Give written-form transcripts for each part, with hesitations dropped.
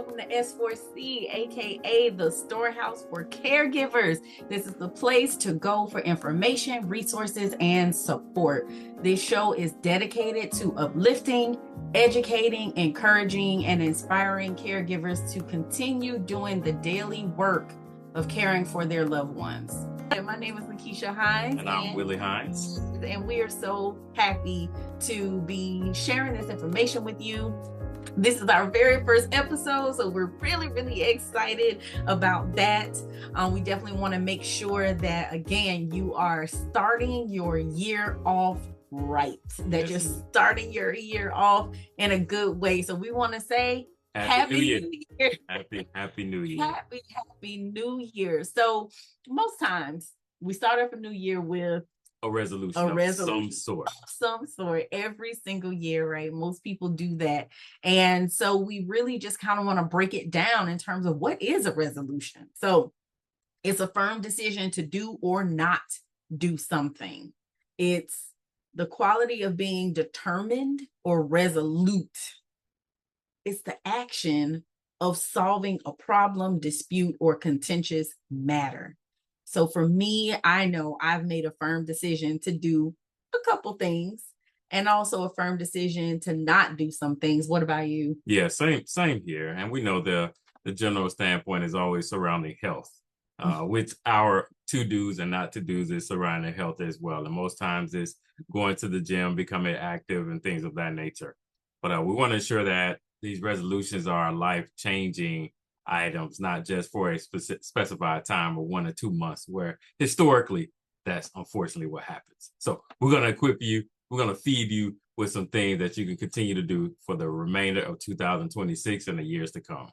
welcome to S4C, aka the Storehouse for Caregivers. This is the place to go for information, resources, and support. This show is dedicated to uplifting, educating, encouraging, and inspiring caregivers to continue doing the daily work of caring for their loved ones. My name is Lakeisha Hines. And I'm Willie Hines. And we are so happy to be sharing this information with you. This is our very first episode, so we're really excited about that. We definitely want to make sure that, again, you are starting your year off right, that you're starting your year off in a good way. So we want to say Happy New Year. Happy New Year. Happy New Year. So most times we start off a new year with a resolution of some sort. Every single year, right? Most people do that. And so we really just kind of want to break it down in terms of what is a resolution. So it's a firm decision to do or not do something. It's the quality of being determined or resolute. It's the action of solving a problem, dispute, or contentious matter. So for me, I know I've made a firm decision to do a couple things and also a firm decision to not do some things. What about you? Yeah, same here. And we know the general standpoint is always surrounding health, which our to-dos and not to-dos is surrounding health as well. And most times it's going to the gym, becoming active and things of that nature. But we want to ensure that these resolutions are life-changing items, not just for a specified time or 1 or 2 months, where historically that's unfortunately what happens. So we're going to equip you, we're going to feed you with some things that you can continue to do for the remainder of 2026 and the years to come.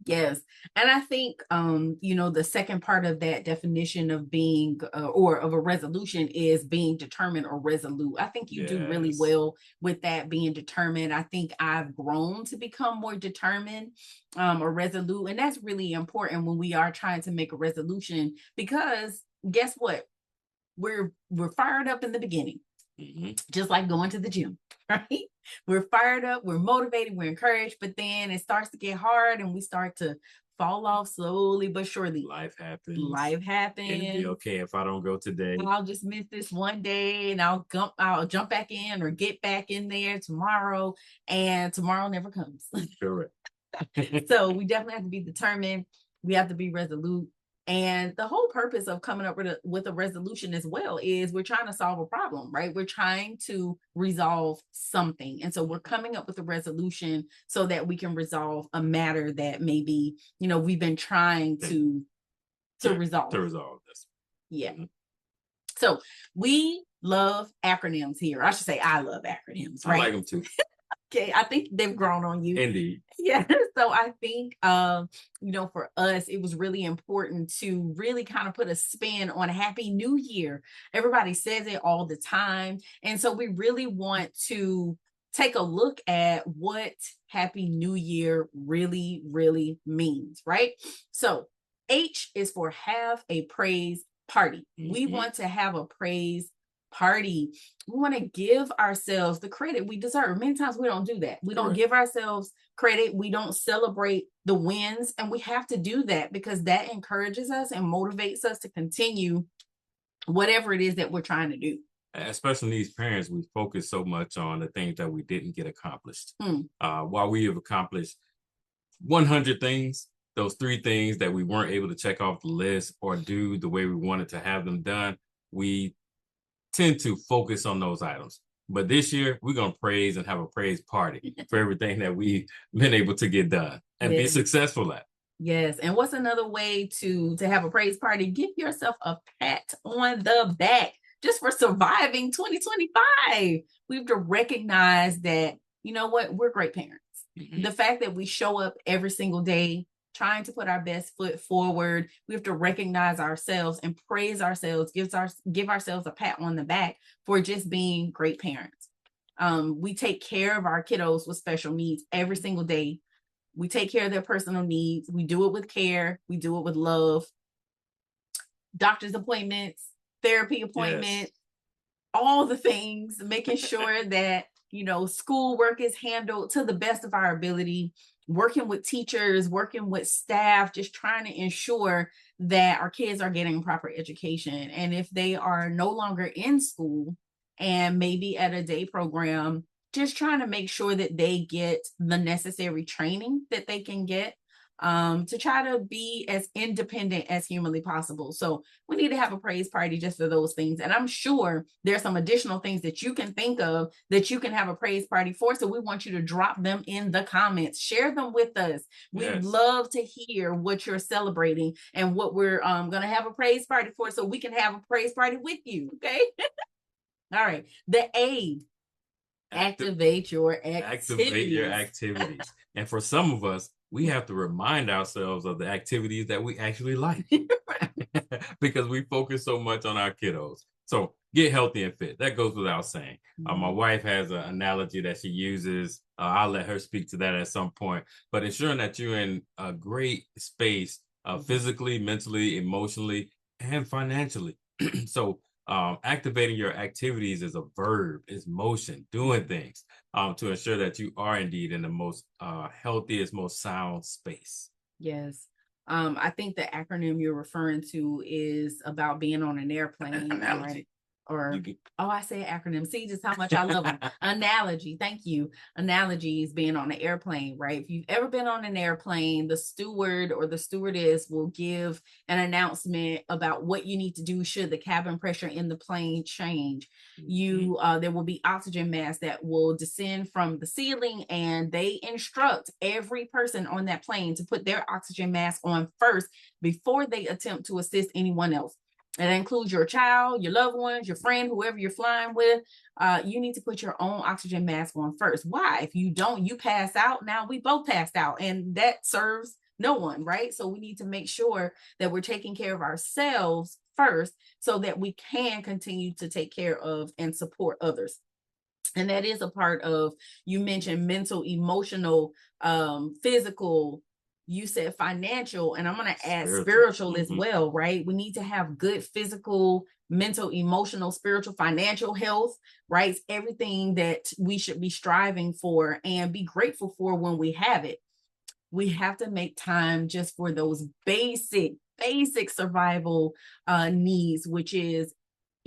Yes. And I think, the second part of that definition of being or of a resolution is being determined or resolute. I think you do really well with that, being determined. I think I've grown to become more determined or resolute. And that's really important when we are trying to make a resolution, because guess what? We're fired up in the beginning, just like going to the gym, right? We're fired up, we're motivated, we're encouraged, but then it starts to get hard and we start to fall off slowly but surely. Life happens. It'll be okay if I don't go today. I'll just miss this one day and I'll jump back in or get back in there tomorrow, and tomorrow never comes. Correct. So we definitely have to be determined. We have to be resolute. And the whole purpose of coming up with a resolution as well is we're trying to solve a problem, right? We're trying to resolve something. And so we're coming up with a resolution so that we can resolve a matter that maybe, we've been trying to resolve. To resolve this. Yeah. So we love acronyms here. I should say I love acronyms, right? I like them too. Okay, I think they've grown on you. Indeed. Yeah. So I think, for us, it was really important to really kind of put a spin on Happy New Year. Everybody says it all the time. And so we really want to take a look at what Happy New Year really means, right? So H is for have a praise party. We want to have a praise party. We want to give ourselves the credit we deserve. Many times we don't do that. We don't give ourselves credit. We don't celebrate the wins. And we have to do that because that encourages us and motivates us to continue whatever it is that we're trying to do. Especially these parents, we focus so much on the things that we didn't get accomplished. While we have accomplished 100 things, those 3 things that we weren't able to check off the list or do the way we wanted to have them done, we tend to focus on those items. But this year, we're going to praise and have a praise party for everything that we've been able to get done and be successful at. Yes. And what's another way to have a praise party? Give yourself a pat on the back just for surviving 2025. We have to recognize that, we're great parents. The fact that we show up every single day trying to put our best foot forward, we have to recognize ourselves and praise ourselves, give ourselves a pat on the back for just being great parents. We take care of our kiddos with special needs every single day. We take care of their personal needs. We do it with care. We do it with love. Doctor's appointments, therapy appointments, all the things, making sure that, schoolwork is handled to the best of our ability. working with teachers, working with staff, just trying to ensure that our kids are getting proper education. And if they are no longer in school and maybe at a day program, just trying to make sure that they get the necessary training that they can get, to try to be as independent as humanly possible. So we need to have a praise party just for those things. And I'm sure there's some additional things that you can think of that you can have a praise party for. So we want you to drop them in the comments, share them with us. We Yes. love to hear what you're celebrating and what we're going to have a praise party for, so we can have a praise party with you. Okay. All right. The A, activate your Activate your activities. activities. And for some of us, we have to remind ourselves of the activities that we actually like because we focus so much on our kiddos. So get healthy and fit. That goes without saying. My wife has an analogy that she uses. I'll let her speak to that at some point. But ensuring that you're in a great space physically, mentally, emotionally, and financially. So activating your activities is a verb, is motion, doing things to ensure that you are indeed in the most healthiest, most sound space. Yes. I think the acronym you're referring to is about being on an airplane, Analogy. right? Or, You oh, I say acronym. See just how much I love them. Analogy. Thank you. Analogy is being on an airplane, right? If you've ever been on an airplane, the steward or the stewardess will give an announcement about what you need to do should the cabin pressure in the plane change. There will be oxygen masks that will descend from the ceiling, and they instruct every person on that plane to put their oxygen mask on first before they attempt to assist anyone else. And that includes your child, your loved ones, your friend, whoever you're flying with. You need to put your own oxygen mask on first. Why? If you don't, you pass out. Now we both passed out, and that serves no one, right? So we need to make sure that we're taking care of ourselves first so that we can continue to take care of and support others. And that is a part of, you mentioned mental, emotional, physical, you said financial, and I'm going to add spiritual as well, right? We need to have good physical, mental, emotional, spiritual, financial health, right? It's everything that we should be striving for and be grateful for when we have it. We have to make time just for those basic survival needs, which is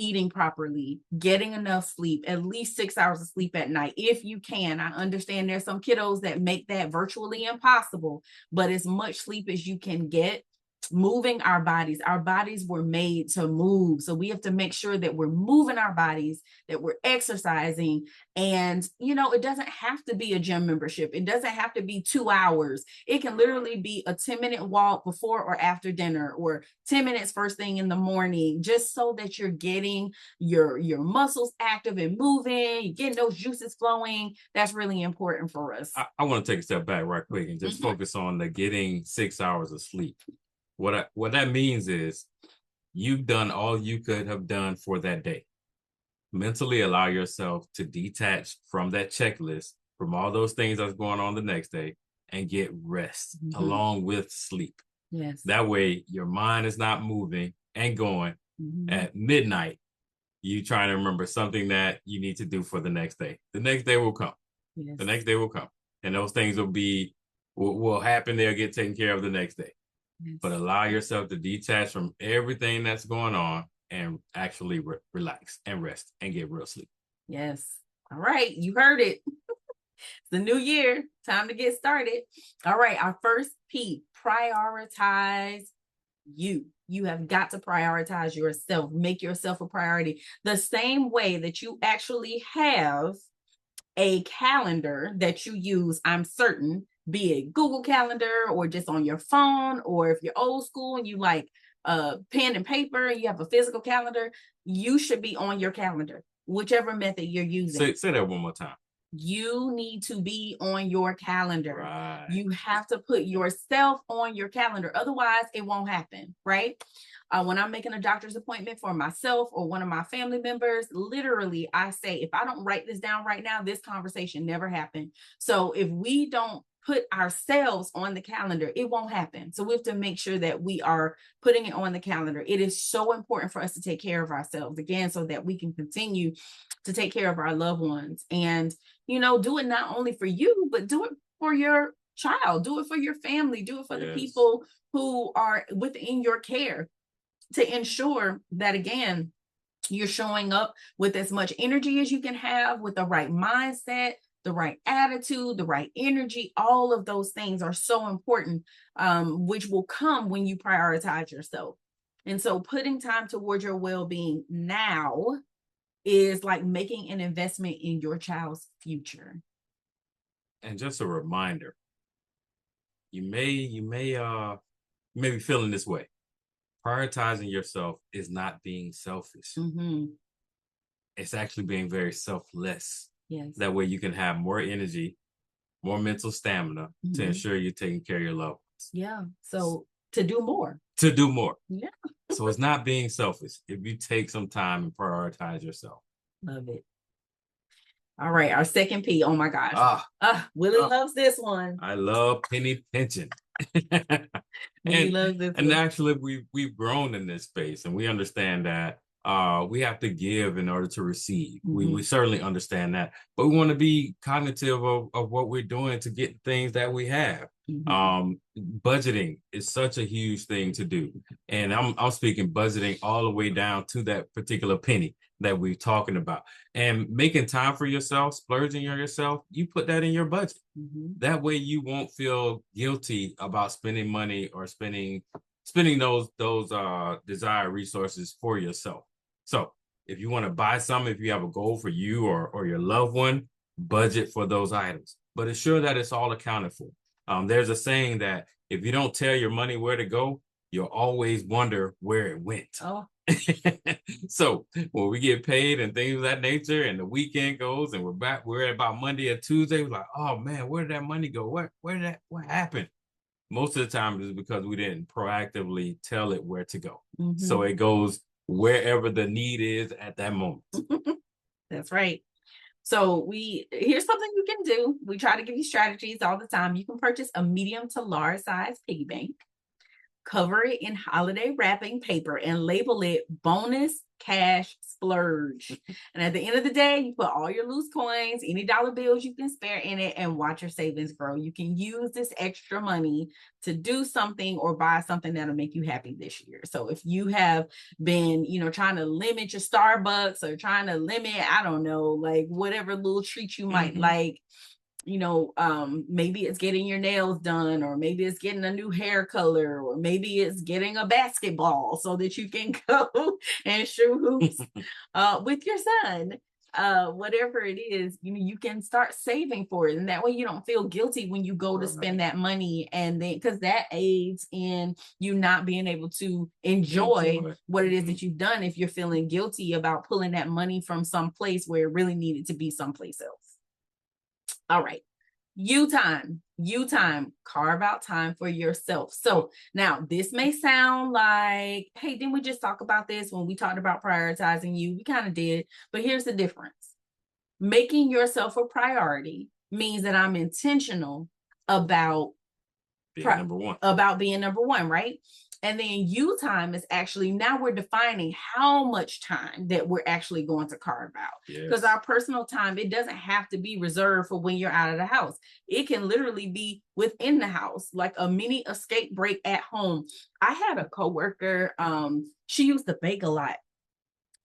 eating properly, getting enough sleep, at least 6 hours of sleep at night, if you can. I understand there's some kiddos that make that virtually impossible, but as much sleep as you can get. Moving our bodies were made to move. So we have to make sure that we're moving our bodies, that we're exercising. And, it doesn't have to be a gym membership. It doesn't have to be 2 hours. It can literally be a 10-minute walk before or after dinner, or 10 minutes first thing in the morning, just so that you're getting your muscles active and moving, you're getting those juices flowing. That's really important for us. I want to take a step back right quick and just focus on the getting 6 hours of sleep. What that means is you've done all you could have done for that day. Mentally allow yourself to detach from that checklist, from all those things that's going on the next day, and get rest along with sleep. Yes. That way your mind is not moving and going at midnight. You trying to remember something that you need to do for the next day. The next day will come. Yes. The next day will come. And those things will happen. They'll get taken care of the next day. Yes. But allow yourself to detach from everything that's going on and actually relax and rest and get real sleep. Yes. All right. You heard it. It's the new year. Time to get started. All right. Our first P, prioritize you. You have got to prioritize yourself. Make yourself a priority. The same way that you actually have a calendar that you use, I'm certain, be it Google Calendar or just on your phone, or if you're old school and you like pen and paper and you have a physical calendar, you should be on your calendar, whichever method you're using. Say that one more time. You need to be on your calendar. Right. You have to put yourself on your calendar. Otherwise, it won't happen, right? When I'm making a doctor's appointment for myself or one of my family members, literally, I say, if I don't write this down right now, this conversation never happened. So if we don't put ourselves on the calendar, it won't happen. So we have to make sure that we are putting it on the calendar. It is so important for us to take care of ourselves, again, so that we can continue to take care of our loved ones. And, do it not only for you, but do it for your child, do it for your family, do it for the Yes. people who are within your care, to ensure that, again, you're showing up with as much energy as you can have, with the right mindset, the right attitude, the right energy. All of those things are so important, which will come when you prioritize yourself. And so putting time towards your well-being now is like making an investment in your child's future. And just a reminder, you may be feeling this way. Prioritizing yourself is not being selfish. Mm-hmm. It's actually being very selfless. Yes. That way you can have more energy, more mental stamina to ensure you're taking care of your loved ones. Yeah. So to do more. To do more. Yeah. So it's not being selfish if you take some time and prioritize yourself. Love it. All right, our second P. Oh my gosh. Willie loves this one. I love penny pinching. Willie loves this one. Actually, we've grown in this space, and we understand that we have to give in order to receive. We certainly understand that, but we want to be cognitive of what we're doing to get things that we have. Budgeting is such a huge thing to do, and I'm speaking budgeting all the way down to that particular penny that we're talking about, and making time for yourself, splurging on yourself. You put that in your budget. That way you won't feel guilty about spending money or spending those desired resources for yourself. So if you want to buy something, if you have a goal for you or your loved one, budget for those items, but ensure that it's all accounted for. There's a saying that if you don't tell your money where to go, you'll always wonder where it went. So when we get paid and things of that nature, and the weekend goes, and we're at about Monday or Tuesday, we're like, oh man, where did that money go? What happened? Most of the time it's because we didn't proactively tell it where to go. So it goes wherever the need is at that moment. That's right. So here's something you can do. We try to give you strategies all the time. You can purchase a medium to large size piggy bank, cover it in holiday wrapping paper, and label it bonus cash splurge. And at the end of the day, you put all your loose coins, any dollar bills you can spare in it, and watch your savings grow. You can use this extra money to do something or buy something that'll make you happy this year. So if you have been, trying to limit your Starbucks, or trying to limit, I don't know, like whatever little treat you might like, maybe it's getting your nails done, or maybe it's getting a new hair color, or maybe it's getting a basketball so that you can go and shoot hoops with your son. Whatever it is, you can start saving for it, and that way you don't feel guilty when you go to spend that money, and then because that aids in you not being able to enjoy what it is that you've done if you're feeling guilty about pulling that money from some place where it really needed to be someplace else. All right. You time, carve out time for yourself. So now this may sound like, hey, didn't we just talk about this when we talked about prioritizing you? We kind of did, but here's the difference. Making yourself a priority means that I'm intentional about being number one, right? And then you time is actually, now we're defining how much time that we're actually going to carve out. Because our personal time, it doesn't have to be reserved for when you're out of the house. It can literally be within the house, like a mini escape break at home. I had a coworker, she used to bake a lot.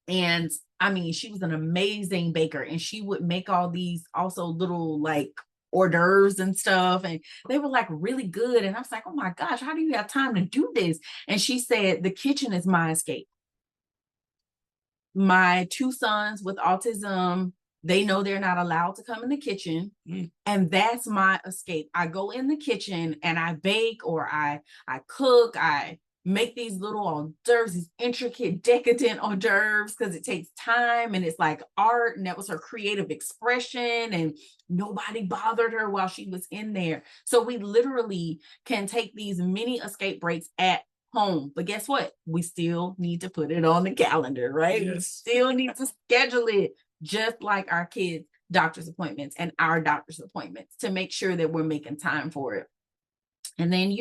And I mean, she was an amazing baker, and she would make all these also little like hors d'oeuvres and stuff, and they were like really good. And I was like, oh my gosh, how do you have time to do this? And she said, the kitchen is my escape. My two sons with autism, they know they're not allowed to come in the kitchen, and that's my escape. I go in the kitchen and I bake, or I cook, I make these little hors d'oeuvres, these intricate, decadent hors d'oeuvres, because it takes time and it's like art. And that was her creative expression. And nobody bothered her while she was in there. So we literally can take these mini escape breaks at home. But guess what? We still need to put it on the calendar, right? We still need to schedule it, just like our kids' doctor's appointments and our doctor's appointments, to make sure that we're making time for it. And then,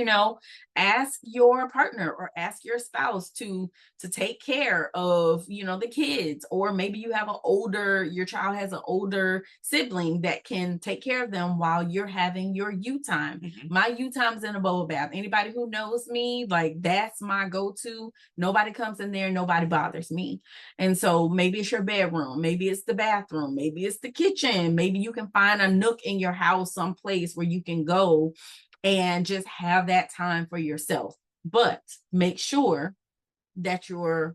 ask your partner or ask your spouse to take care of, the kids, or maybe your child has an older sibling that can take care of them while you're having your you time. My you time's in a bubble bath. Anybody who knows me, like, that's my go-to. Nobody comes in there, nobody bothers me. And so maybe it's your bedroom, maybe it's the bathroom, maybe it's the kitchen, maybe you can find a nook in your house, someplace where you can go and just have that time for yourself. But make sure that you're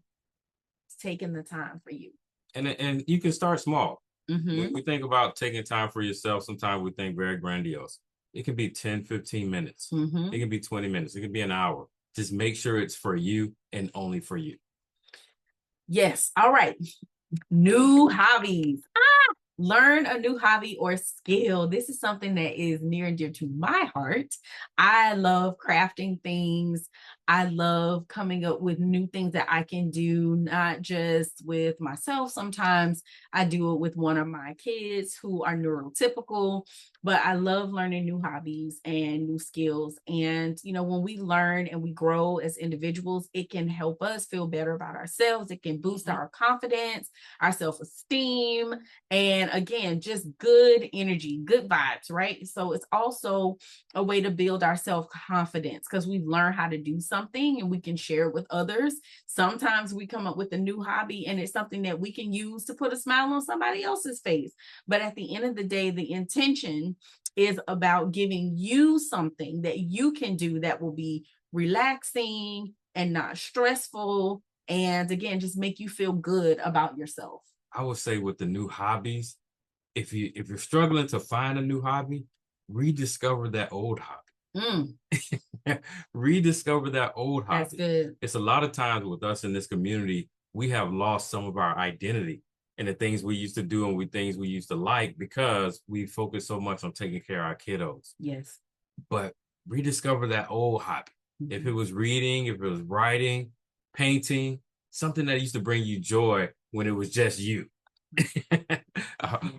taking the time for you. And you can start small. Mm-hmm. When we think about taking time for yourself, sometimes we think very grandiose. It can be 10, 15 minutes. Mm-hmm. It can be 20 minutes. It can be an hour. Just make sure it's for you and only for you. Yes. All right. New hobbies. Learn a new hobby or skill. This is something that is near and dear to my heart. I love crafting things. I love coming up with new things that I can do, not just with myself. Sometimes I do it with one of my kids who are neurotypical, but I love learning new hobbies and new skills. And, when we learn and we grow as individuals, it can help us feel better about ourselves. It can boost our confidence, our self-esteem, and again, just good energy, good vibes, right? So it's also a way to build our self-confidence because we've learned how to do something and we can share it with others. Sometimes we come up with a new hobby and it's something that we can use to put a smile on somebody else's face. But at the end of the day, the intention is about giving you something that you can do that will be relaxing and not stressful. And again, just make you feel good about yourself. I would say with the new hobbies, if you're struggling to find a new hobby, rediscover that old hobby. Rediscover that old hobby. That's good. It's a lot of times with us in this community, we have lost some of our identity and the things we used to do and things we used to like because we focus so much on taking care of our kiddos. Yes. But rediscover that old hobby. Mm-hmm. If it was reading, if it was writing, painting, something that used to bring you joy when it was just you.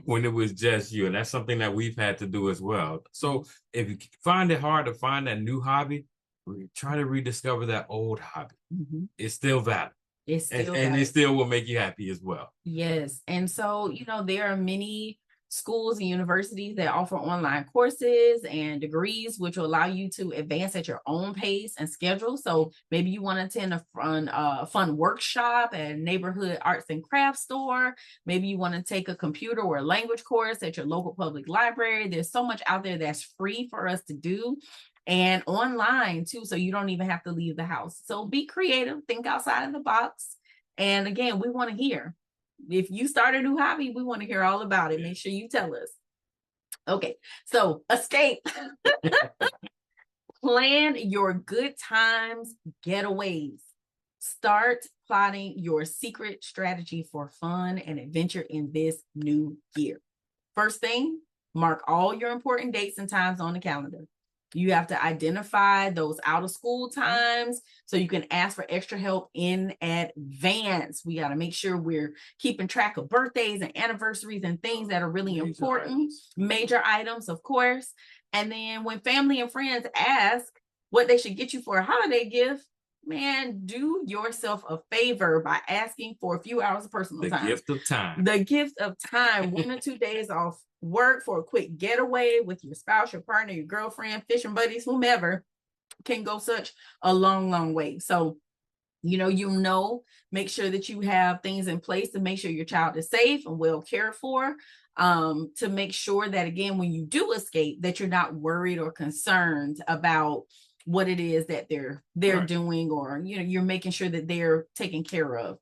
When it was just you. And that's something that we've had to do as well. So if you find it hard to find that new hobby, try to rediscover that old hobby. Mm-hmm. It's still valid. It's still valid. And it still will make you happy as well. Yes. And so, there are many schools and universities that offer online courses and degrees, which will allow you to advance at your own pace and schedule. So maybe you want to attend a fun workshop at a neighborhood arts and crafts store. Maybe you want to take a computer or a language course at your local public library. There's so much out there that's free for us to do. And online too, so you don't even have to leave the house. So be creative, think outside of the box. And again, we want to hear. If you start a new hobby, we want to hear all about it. Make sure you tell us. Okay, so escape. Plan your good times, getaways. Start plotting your secret strategy for fun and adventure in this new year. First thing, mark all your important dates and times on the calendar. You have to identify those out of school times so you can ask for extra help in advance. We got to make sure we're keeping track of birthdays and anniversaries and things that are really important. Major items, of course. And then when family and friends ask what they should get you for a holiday gift, man, do yourself a favor by asking for a few hours of personal time. The gift of time. The gift of time. 1 or 2 days off work for a quick getaway with your spouse, your partner, your girlfriend, fishing buddies, whomever, can go such a long, long way. So, make sure that you have things in place to make sure your child is safe and well cared for. To make sure that, again, when you do escape, that you're not worried or concerned about what it is that they're right. doing, or, you're making sure that they're taken care of.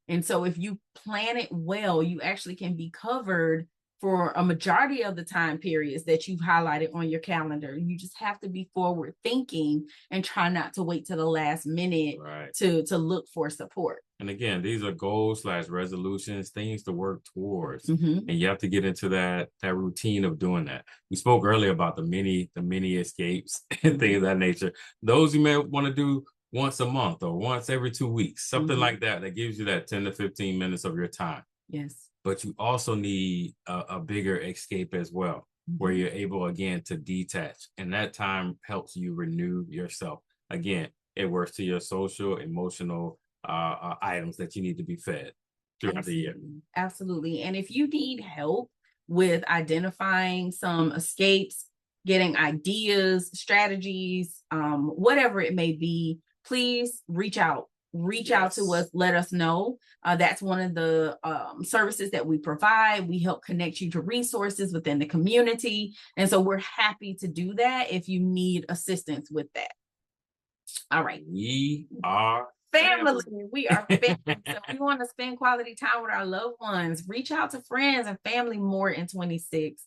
And so if you plan it well, you actually can be covered for a majority of the time periods that you've highlighted on your calendar. You just have to be forward thinking and try not to wait till the last minute to look for support. And again, these are goals/resolutions, things to work towards. Mm-hmm. And you have to get into that routine of doing that. We spoke earlier about the mini escapes and things of that nature. Those you may want to do once a month or once every 2 weeks, something like that gives you that 10 to 15 minutes of your time. Yes. But you also need a bigger escape as well. where you're able again to detach, and that time helps you renew yourself. Again, it works to your social, emotional items that you need to be fed throughout the year. Absolutely. And if you need help with identifying some escapes, getting ideas, strategies, whatever it may be, please reach out. Reach out to us, let us know. That's one of the services that we provide. We help connect you to resources within the community. And so we're happy to do that if you need assistance with that. All right. We are family. We are family. So we want to spend quality time with our loved ones. Reach out to friends and family more in 26.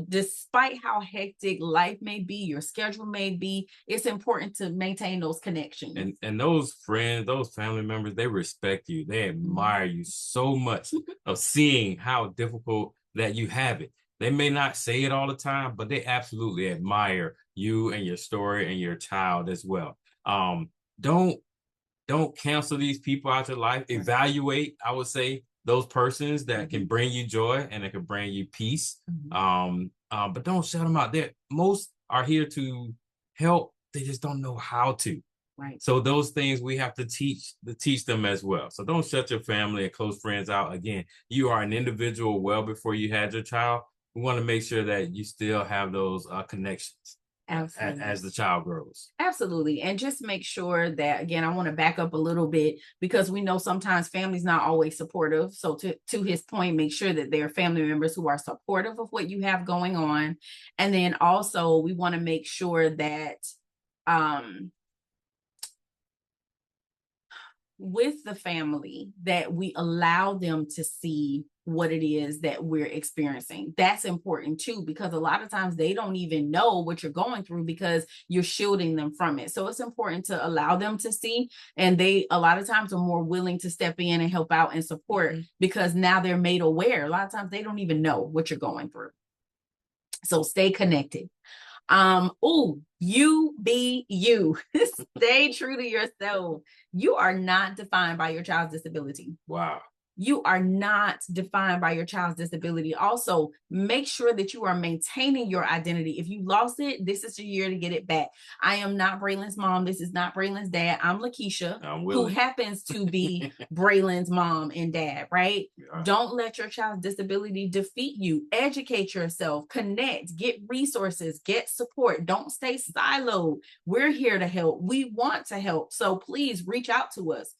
Despite how hectic life may be, your schedule may be, it's important to maintain those connections. And those friends, those family members, they respect you. They admire you so much of seeing how difficult that you have it. They may not say it all the time, but they absolutely admire you and your story and your child as well. Don't cancel these people out your life. Evaluate, I would say, those persons that can bring you joy and that can bring you peace. But don't shut them out. Most are here to help. They just don't know how to. Right. So those things we have to teach them as well. So don't shut your family and close friends out. Again, you are an individual well before you had your child. We want to make sure that you still have those connections. Absolutely. As the child grows. Absolutely. And just make sure that, again, I want to back up a little bit because we know sometimes family's not always supportive. So to his point, make sure that there are family members who are supportive of what you have going on. And then also we want to make sure that with the family that we allow them to see what it is that we're experiencing. That's important too, because a lot of times they don't even know what you're going through because you're shielding them from it. So it's important to allow them to see, and they a lot of times are more willing to step in and help out and support because now they're made aware. A lot of times they don't even know what you're going through. So stay connected. You be you. Stay true to yourself. You are not defined by your child's disability. Wow. You are not defined by your child's disability. Also, make sure that you are maintaining your identity. If you lost it, this is your year to get it back. I am not Braylon's mom. This is not Braylon's dad. I'm Lakeisha, who happens to be Braylon's mom and dad, right? Yeah. Don't let your child's disability defeat you. Educate yourself, connect, get resources, get support. Don't stay siloed. We're here to help. We want to help. So please reach out to us.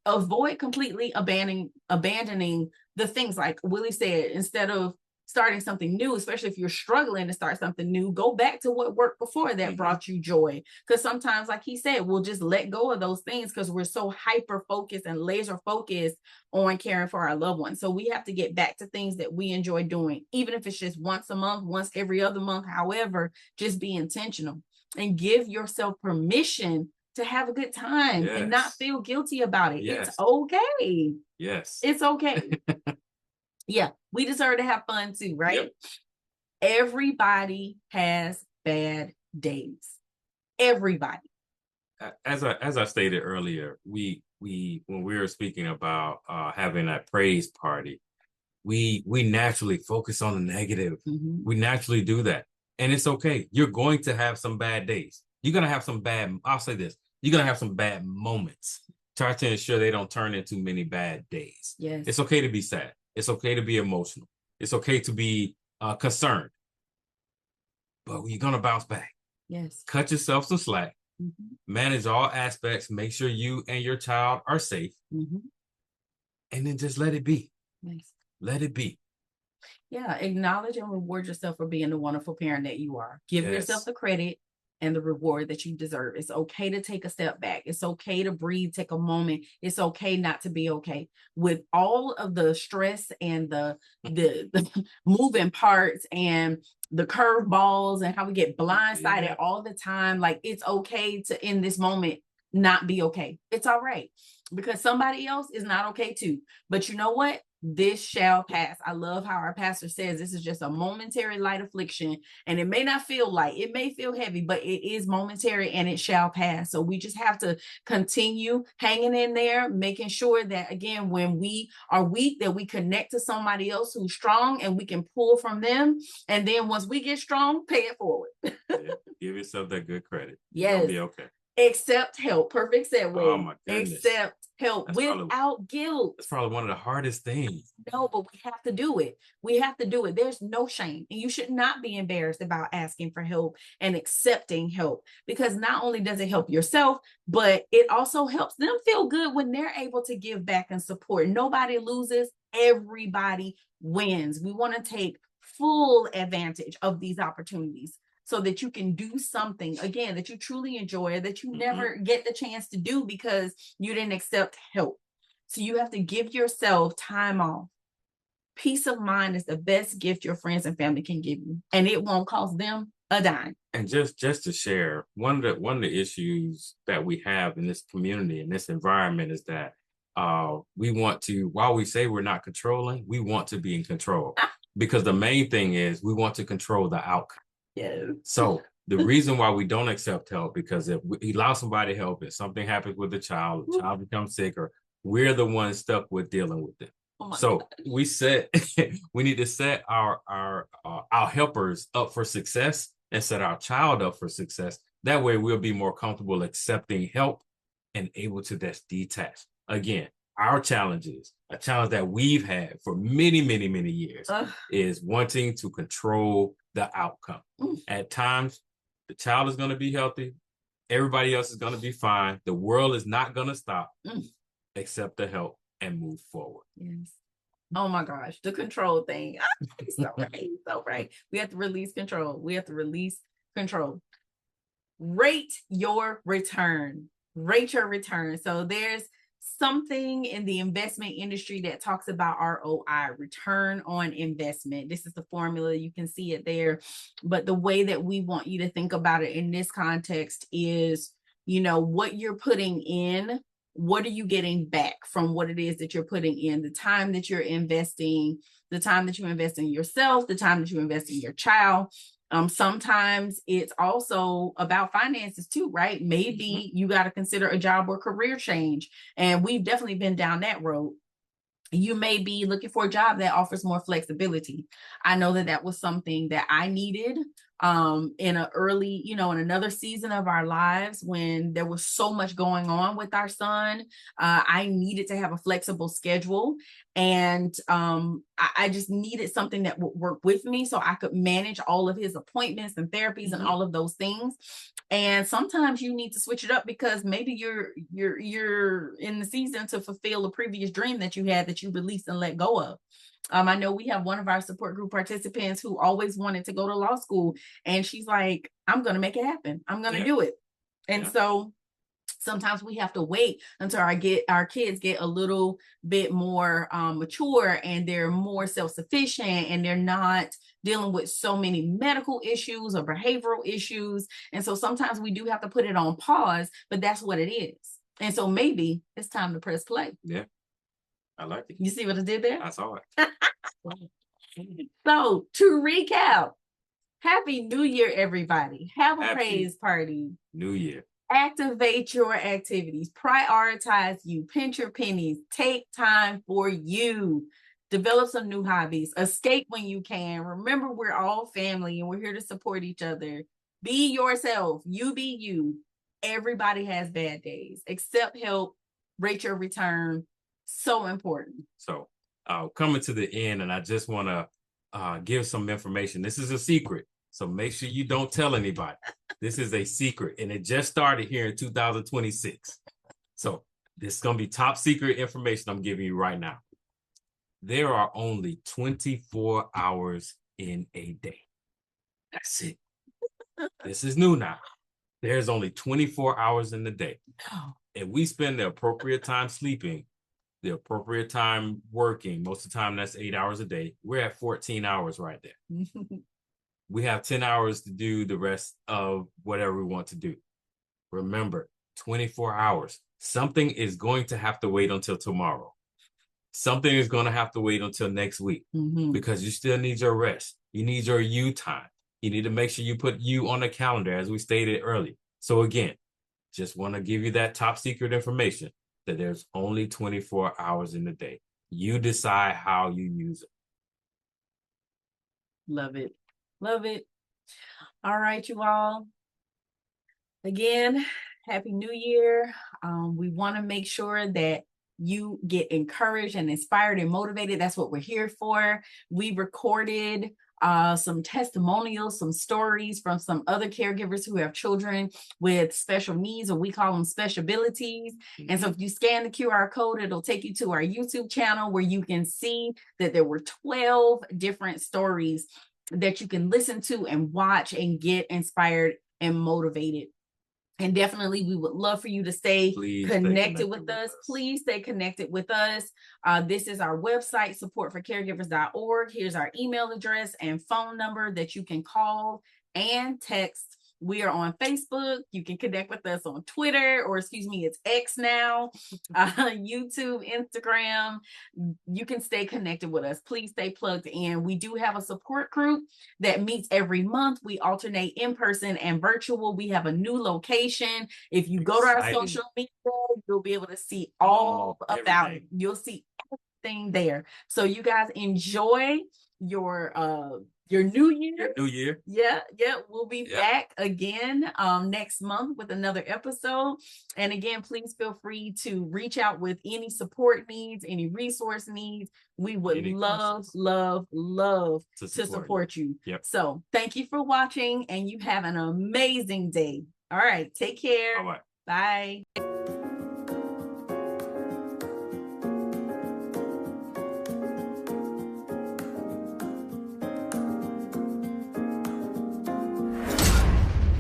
Avoid completely abandoning the things like Willie said. Instead of starting something new, especially if you're struggling to start something new, go back to what worked before that brought you joy. Because sometimes, like he said, we'll just let go of those things because we're so hyper focused and laser focused on caring for our loved ones. So we have to get back to things that we enjoy doing, even if it's just once a month, once every other month. However, just be intentional and give yourself permission to have a good time and not feel guilty about it. It's okay. Yes. It's okay. Yeah, we deserve to have fun too, right? Yep. Everybody has bad days. Everybody. As I stated earlier, we when we were speaking about having that praise party, we naturally focus on the negative. We naturally do that. And it's okay. You're going to have some bad days. You're going to have some bad, I'll say this, you're going to have some bad moments. Try to ensure they don't turn into many bad days. Yes. It's okay to be sad. It's okay to be emotional. It's okay to be concerned. But you're going to bounce back. Yes. Cut yourself some slack. Manage all aspects. Make sure you and your child are safe. And then just let it be. Nice. Let it be. Yeah. Acknowledge and reward yourself for being the wonderful parent that you are. Give yourself the credit and the reward that you deserve. It's okay to take a step back. It's okay to breathe, take a moment. It's okay not to be okay. With all of the stress and the moving parts and the curveballs and how we get blindsided all the time, like it's okay to, in this moment, not be okay. It's all right. because somebody else is not okay too. But you know what? This shall pass. I love how our pastor says this is just a momentary light affliction, and it may not feel light, it may feel heavy, but it is momentary and it shall pass. So we just have to continue hanging in there, making sure that, again, when we are weak, that we connect to somebody else who's strong and we can pull from them. And then once we get strong, pay it forward. Yeah, give yourself that good credit. Yes. You'll be okay. Accept help. Perfect segue. Oh my goodness. Accept help without guilt. It's probably one of the hardest things. No, but we have to do it. We have to do it. There's no shame. And you should not be embarrassed about asking for help and accepting help, because not only does it help yourself, but it also helps them feel good when they're able to give back and support. Nobody loses. Everybody wins. We want to take full advantage of these opportunities, so that you can do something, again, that you truly enjoy, that you never get the chance to do because you didn't accept help. So you have to give yourself time off. Peace of mind is the best gift your friends and family can give you, and it won't cost them a dime. And just to share, one of the issues that we have in this community, in this environment, is that we want to, while we say we're not controlling, we want to be in control. Because the main thing is we want to control the outcome. Yes. So the reason why we don't accept help, because if we allow somebody help, if something happens with the child becomes sick, or we're the ones stuck with dealing with it. So we need to set our helpers up for success and set our child up for success. That way we'll be more comfortable accepting help and able to just detach. Again, our challenges, a challenge that we've had for many, many, many years, is wanting to control the outcome. At times, the child is going to be healthy. Everybody else is going to be fine. The world is not going to stop. Accept the help and move forward. Yes. Oh my gosh, the control thing. So right, so right. We have to release control. We have to release control. Rate your return. Rate your return. So there's something in the investment industry that talks about ROI, return on investment. This is the formula. You can see it there. But the way that we want you to think about it in this context is, what you're putting in, what are you getting back from what it is that you're putting in? The time that you're investing, the time that you invest in yourself, the time that you invest in your child. Sometimes it's also about finances too, right? Maybe you got to consider a job or career change. And we've definitely been down that road. You may be looking for a job that offers more flexibility. I know that was something that I needed in an early, in another season of our lives when there was so much going on with our son. I needed to have a flexible schedule, and I just needed something that would work with me so I could manage all of his appointments and therapies and all of those things. And sometimes you need to switch it up because maybe you're in the season to fulfill a previous dream that you had that you released and let go of. I know we have one of our support group participants who always wanted to go to law school, and she's like, I'm going to make it happen. I'm going to do it. And so sometimes we have to wait until our kids get a little bit more mature and they're more self-sufficient and they're not dealing with so many medical issues or behavioral issues. And so sometimes we do have to put it on pause, but that's what it is. And so maybe it's time to press play. Yeah. I like it. You see what I did there? I saw it. So to recap, Happy New Year, everybody. Have a praise party. New Year. Activate your activities. Prioritize you. Pinch your pennies. Take time for you. Develop some new hobbies. Escape when you can. Remember, we're all family and we're here to support each other. Be yourself. You be you. Everybody has bad days. Accept help. Rate your return. So important. So coming to the end, and I just want to give some information. This is a secret, so make sure you don't tell anybody. This is a secret, and it just started here in 2026. So this is going to be top secret information I'm giving you right now. There are only 24 hours in a day. That's it. This is new now. There's only 24 hours in the day. If we spend the appropriate time sleeping, the appropriate time working, most of the time that's 8 hours a day, we're at 14 hours right there. We have 10 hours to do the rest of whatever we want to do. Remember, 24 hours. Something is going to have to wait until tomorrow. Something is going to have to wait until next week because you still need your rest. You need your you time. You need to make sure you put you on the calendar, as we stated earlier. So again, just want to give you that top secret information that there's only 24 hours in the day. You decide how you use it. Love it. Love it. All right, you all. Again, Happy New Year. We want to make sure that you get encouraged and inspired and motivated. That's what we're here for. We recorded some testimonials, some stories from some other caregivers who have children with special needs, or we call them special abilities. And so if you scan the QR code, it'll take you to our YouTube channel where you can see that there were 12 different stories that you can listen to and watch and get inspired and motivated. And definitely, we would love for you to stay connected with us. Please stay connected with us. This is our website, supportforcaregivers.org. Here's our email address and phone number that you can call and text. We are on Facebook. You can connect with us on Twitter, or excuse me, it's X now, YouTube, Instagram. You can stay connected with us. Please stay plugged in. We do have a support group that meets every month. We alternate in person and virtual. We have a new location. If you go to our social media, you'll be able to see all about it. You'll see everything there. So you guys enjoy your new year. New year. Yeah. We'll be back again next month with another episode. And again, please feel free to reach out with any support needs, any resource needs. We would love to support you. Yep. So thank you for watching, and you have an amazing day. All right. Take care. Bye-bye. Bye.